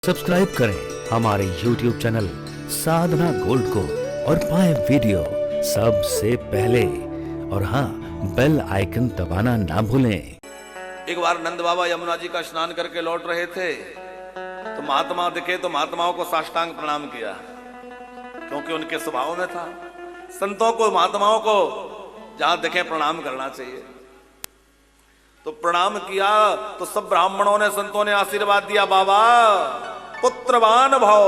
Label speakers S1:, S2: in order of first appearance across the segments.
S1: Subscribe करें हमारे YouTube channel साधना gold को और पाएं वीडियो सबसे पहले। और हाँ, बेल आइकन दबाना ना भूलें।
S2: एक बार नंद बाबा यमुना जी का स्नान करके लौट रहे थे तो महात्मा दिखे तो महात्माओं को साष्टांग प्रणाम किया, क्योंकि उनके स्वभाव में था संतों को महात्माओं को जहां दिखे प्रणाम करना चाहिए। तो प्रणाम किया तो सब ब्राह्मणों ने संतों ने आशीर्वाद दिया, बाबा पुत्रवान भव।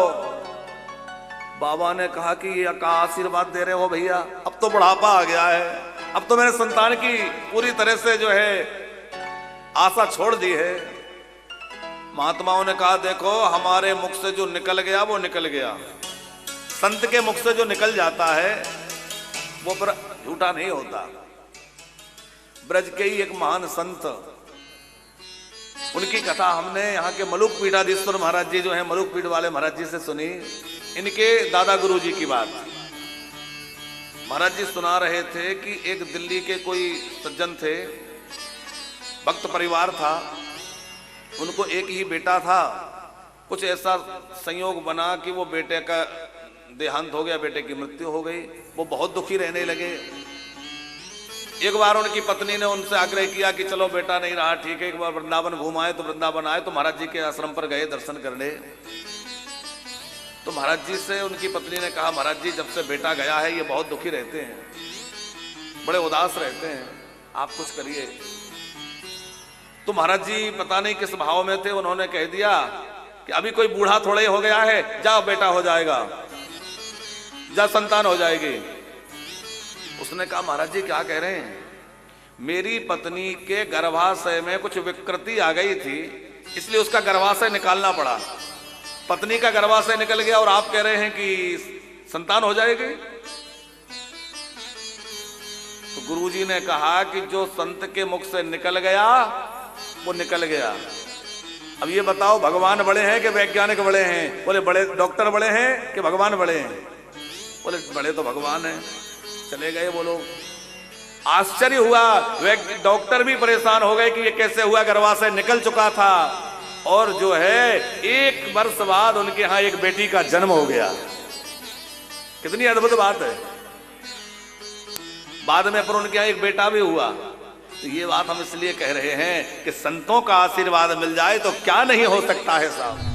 S2: बाबा ने कहा कि ये क्या आशीर्वाद दे रहे हो भैया, अब तो बुढ़ापा आ गया है, अब तो मैंने संतान की पूरी तरह से जो है आशा छोड़ दी है। महात्माओं ने कहा देखो हमारे मुख से जो निकल गया वो निकल गया, संत के मुख से जो निकल जाता है वो झूठा नहीं होता। ब्रज के ही एक महान संत, उनकी कथा हमने यहाँ के मलुक पीठाधीश्वर महाराज जी जो है मलुक पीठ वाले महाराज जी से सुनी। इनके दादा गुरु जी की बात महाराज जी सुना रहे थे कि एक दिल्ली के कोई सज्जन थे, भक्त परिवार था, उनको एक ही बेटा था। कुछ ऐसा संयोग बना कि वो बेटे का देहांत हो गया, बेटे की मृत्यु हो गई। वो बहुत दुखी रहने लगे। एक बार उनकी पत्नी ने उनसे आग्रह किया कि चलो बेटा नहीं रहा, ठीक है, एक बार वृंदावन घूम आए। तो वृंदावन आए तो महाराज जी के आश्रम पर गए दर्शन करने। तो महाराज जी से उनकी पत्नी ने कहा, महाराज जी जब से बेटा गया है ये बहुत दुखी रहते हैं, बड़े उदास रहते हैं, आप कुछ करिए। तो महाराज जी पता नहीं किस भाव में थे, उन्होंने कह दिया कि अभी कोई बूढ़ा थोड़ा ही हो गया है, जाओ बेटा हो जाएगा, जा संतान हो जाएगी। उसने कहा महाराज जी क्या कह रहे हैं, मेरी पत्नी के गर्भाशय में कुछ विकृति आ गई थी, इसलिए उसका गर्भाशय निकालना पड़ा। पत्नी का गर्भाशय निकल गया और आप कह रहे हैं कि संतान हो जाएगी। तो गुरुजी ने कहा कि जो संत के मुख से निकल गया वो निकल गया। अब ये बताओ भगवान बड़े हैं कि वैज्ञानिक बड़े हैं? बोले बड़े डॉक्टर बड़े हैं कि भगवान बड़े हैं? बोले बड़े तो भगवान हैं। चले गए वो लोग। आश्चर्य हुआ, वे डॉक्टर भी परेशान हो गए कि ये कैसे हुआ, गर्भाशय निकल चुका था और जो है 1 वर्ष बाद उनके यहां एक बेटी का जन्म हो गया। कितनी अद्भुत बात है। बाद में पर उनके यहां एक बेटा भी हुआ। तो ये बात हम इसलिए कह रहे हैं कि संतों का आशीर्वाद मिल जाए तो क्या नहीं हो सकता है साहब।